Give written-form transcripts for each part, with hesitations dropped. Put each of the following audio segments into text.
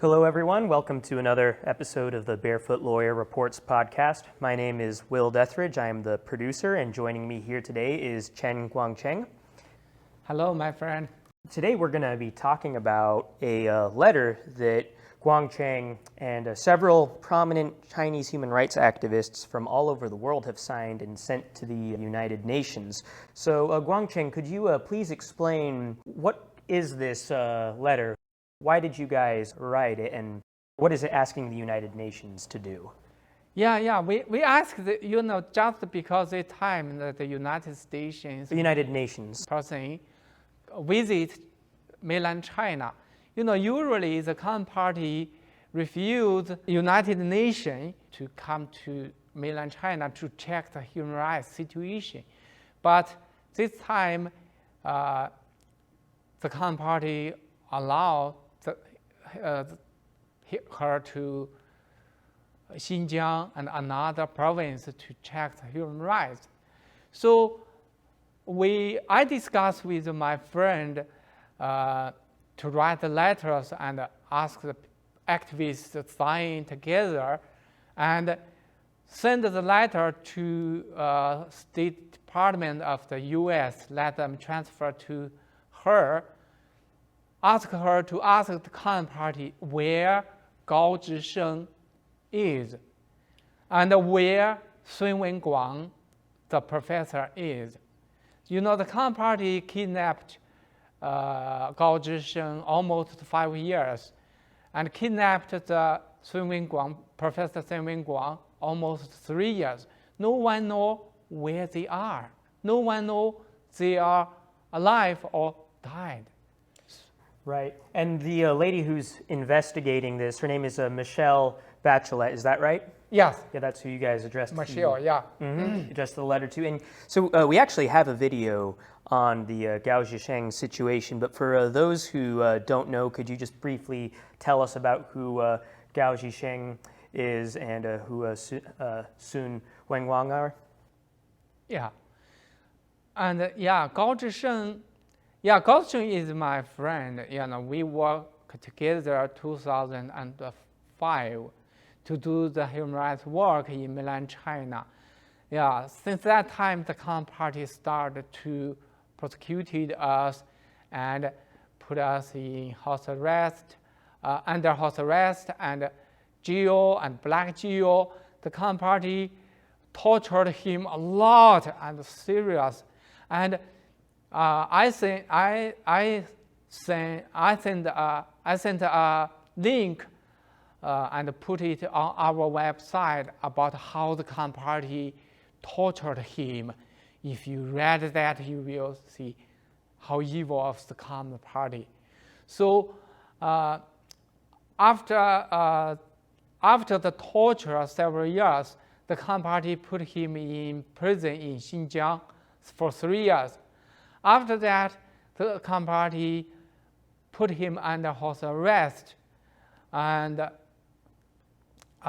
Hello, everyone. Welcome to another episode of the Barefoot Lawyer Reports podcast. My name is Will Dethridge. I am the producer, and joining me here today is Chen Guangcheng. Hello, my friend. Today, we're going to be talking about a letter that Guangcheng and several prominent Chinese human rights activists from all over the world have signed and sent to the United Nations. So, Guangcheng, could you please explain what is this letter? Why did you guys write it, and what is it asking the United Nations to do? We asked, just because the time that the United Nations person visit mainland China, usually the Communist Party refused United Nations to come to mainland China to check the human rights situation. But this time, the Communist Party allowed her to Xinjiang and another province to check the human rights. So I discussed with my friend to write the letters and ask the activists to sign together and send the letter to State Department of the U.S., let them transfer to her, ask her to ask the Communist Party where Gao Zhisheng is and where Sun Wenguang, the professor, is. The Communist Party kidnapped Gao Zhisheng almost 5 years and kidnapped the Professor Sun Wenguang almost 3 years. No one knows where they are. No one knows they are alive or died. Right. And the lady who's investigating this, her name is Michelle Bachelet, is that right? Yes. Yeah, that's who you guys addressed. Michelle, addressed the letter to. And so we actually have a video on the Gao Zhisheng situation, but for those who don't know, could you just briefly tell us about who Gao Zhisheng is and who Sun Wenguang are? Yeah. And Gao Zhisheng, Gao Zhisheng is my friend. We worked together 2005 to do the human rights work in mainland China. Since that time, the Communist Party started to prosecute us and put us in house arrest, under house arrest and jail and black jail. The Communist Party tortured him a lot and serious. And I sent a link and put it on our website about how the Communist Party tortured him. If you read that, you will see how evil of the Communist Party. So after the torture several years, the Communist Party put him in prison in Xinjiang for 3 years. After that, the Communist Party put him under house arrest, and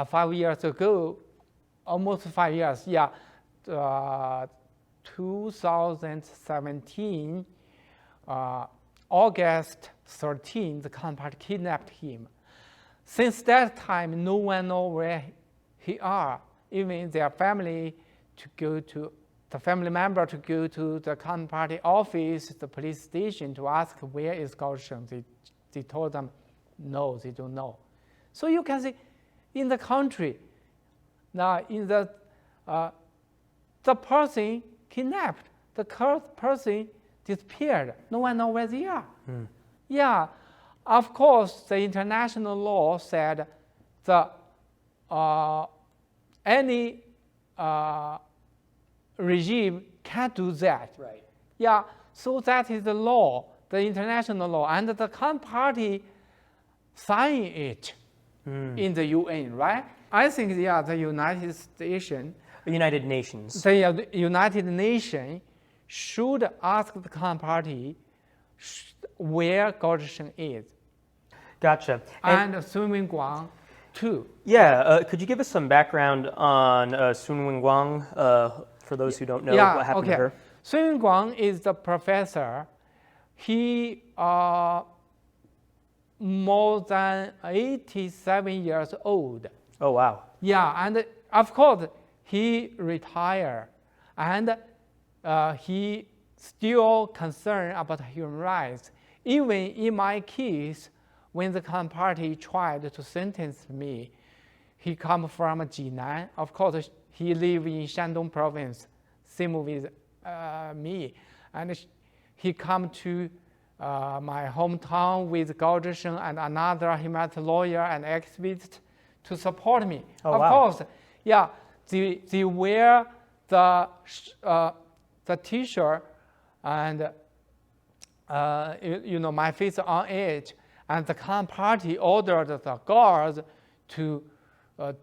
5 years ago, almost 5 years, 2017, August 13, the Communist Party kidnapped him. Since that time, no one knows where he are. Even their family the family member to go to the Communist Party office, the police station, to ask where is Gao Zhisheng. They told them, no, they don't know. So you can see, in the country, now in the person kidnapped, the person disappeared. No one knows where they are. Of course, the international law said that any regime can't do that. Right. So that is the law, the international law, and the Communist Party signed it in the UN, right? I think the United Nations, the United Nations should ask the Communist Party where Gao Zhisheng is. Gotcha. And Sun Wenguang too. Could you give us some background on Sun Wenguang? For those who don't know what happened to her. Sun Wenguang is the professor. He more than 87 years old. Oh, wow. Yeah, and of course, he retired, and he still concerned about human rights. Even in my case, when the Communist Party tried to sentence me, he come from Jinan. Of course, he live in Shandong province, same with me. And he come to my hometown with Gao Zhisheng and another humanitarian lawyer and activist to support me. Oh, of wow. course, yeah, they wear the T-shirt and my face on edge, and the Communist Party ordered the guards to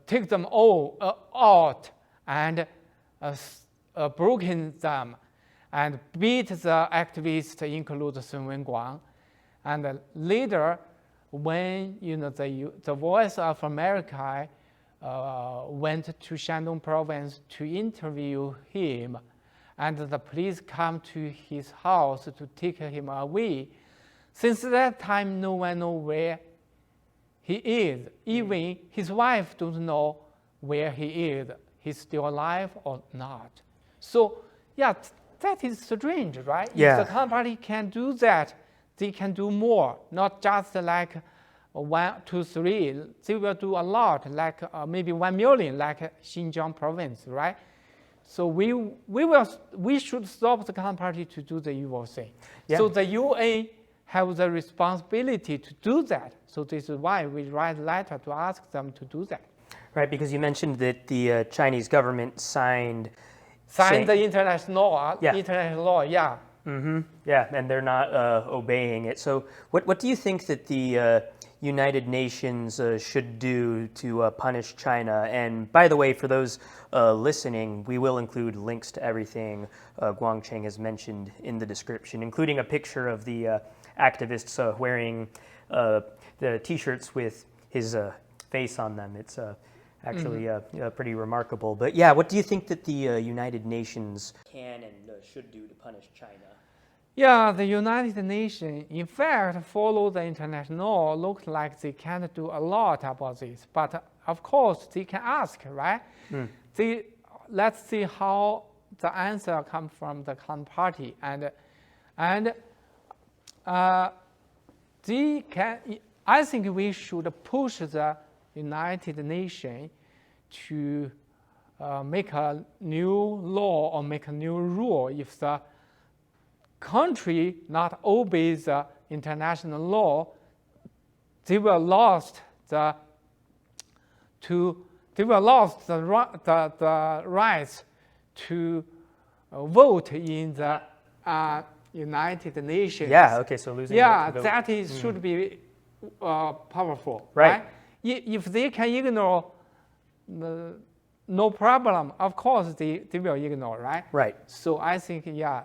take them all out and broken them and beat the activists, including Sun Wenguang. And later, when the Voice of America went to Shandong province to interview him, and the police come to his house to take him away. Since that time, no one knows where he is. Even his wife doesn't know where he is. He's still alive or not. So, yeah, that is strange, right? Yeah. If the Communist Party can do that, they can do more, not just like 1, 2, 3. They will do a lot, like maybe 1 million, like Xinjiang province, right? So we should stop the Communist Party to do the evil thing. Yeah. So the UN have the responsibility to do that. So this is why we write a letter to ask them to do that. Right, because you mentioned that the Chinese government signed The international law. Yeah. International law, yeah. Mm-hmm. Yeah, and they're not obeying it. So what do you think that the United Nations should do to punish China? And by the way, for those listening, we will include links to everything Guangcheng has mentioned in the description, including a picture of the activists wearing the T-shirts with his face on them. It's actually pretty remarkable. But yeah, what do you think that the United Nations can and should do to punish China? Yeah, the United Nations, in fact, follow the international law. Looks like they can't do a lot about this. But of course, they can ask, right? Let's see how the answer comes from the Communist Party. And they can, I think we should push the United Nations to make a new law or make a new rule. If the country not obeys the international law, they will lost the rights to vote in the United Nations. Yeah. Okay. So losing. Yeah, the vote. that is should be powerful. Right. If they can ignore, no problem. Of course, they will ignore, right? Right. So I think, yeah,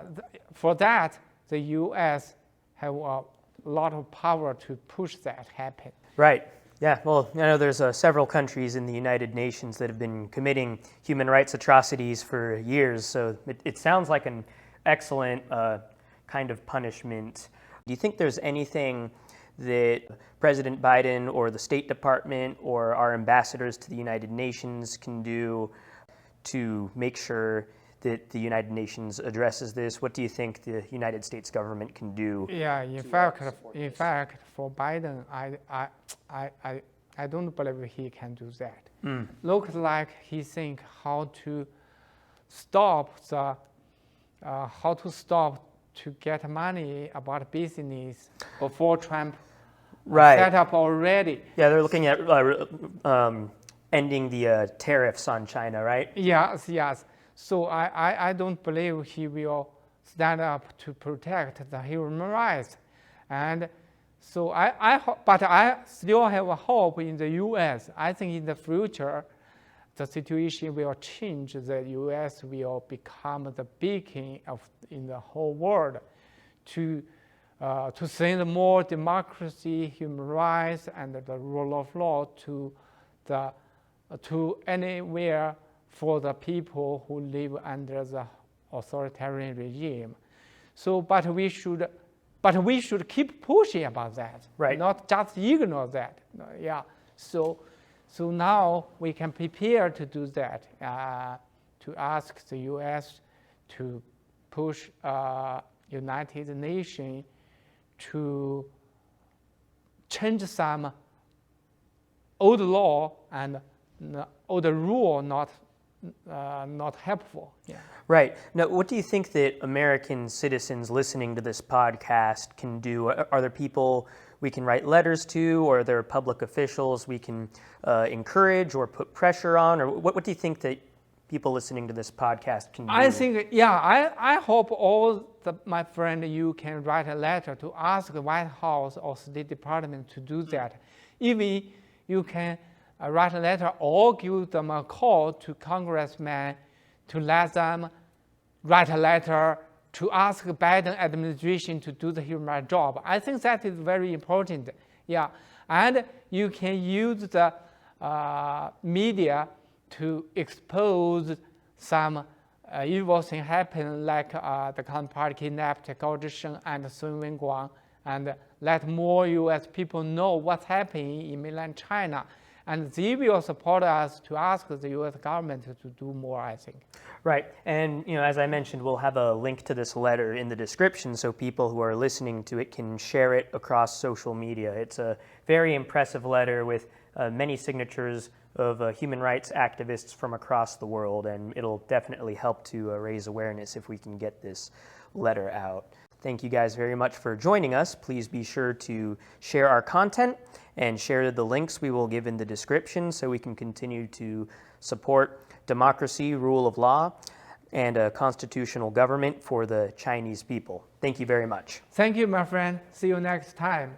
for that, the U.S. have a lot of power to push that happen. Right. Yeah. Well, I know there's several countries in the United Nations that have been committing human rights atrocities for years. So it sounds like an excellent kind of punishment. Do you think there's anything that President Biden or the State Department or our ambassadors to the United Nations can do to make sure that the United Nations addresses this? What do you think the United States government can do? Yeah, in fact, for Biden, I don't believe he can do that. Looks like he think how to stop to get money about business before Trump set up already. Yeah, they're looking at ending the tariffs on China, right? Yes. So I don't believe he will stand up to protect the human rights. And so but I still have a hope in the U.S. I think in the future, the situation will change. The U.S. will become the beacon in the whole world to send more democracy, human rights, and the rule of law to anywhere for the people who live under the authoritarian regime. So, but we should but we should keep pushing about that, Right. not just ignore that. Yeah. So now we can prepare to do that, to ask the U.S. to push United Nations to change some old law and old rule not helpful. Yeah. Right. Now, what do you think that American citizens listening to this podcast can do? Are there people we can write letters to, or are there public officials we can encourage or put pressure on? Or what do you think that people listening to this podcast can do? I think, I hope my friend, you can write a letter to ask the White House or State Department to do that. Even you can write a letter or give them a call to congressmen to let them write a letter to ask the Biden administration to do the human rights job. I think that is very important. Yeah, and you can use the media to expose some evil thing happen, like the counterpart kidnapped Shen and Chen Guangcheng, and let more U.S. people know what's happening in mainland China. And they will support us to ask the U.S. government to do more, I think. Right. And, as I mentioned, we'll have a link to this letter in the description so people who are listening to it can share it across social media. It's a very impressive letter with many signatures of human rights activists from across the world, and it'll definitely help to raise awareness if we can get this letter out. Thank you guys very much for joining us. Please be sure to share our content and share the links we will give in the description so we can continue to support democracy, rule of law, and a constitutional government for the Chinese people. Thank you very much. Thank you, my friend. See you next time.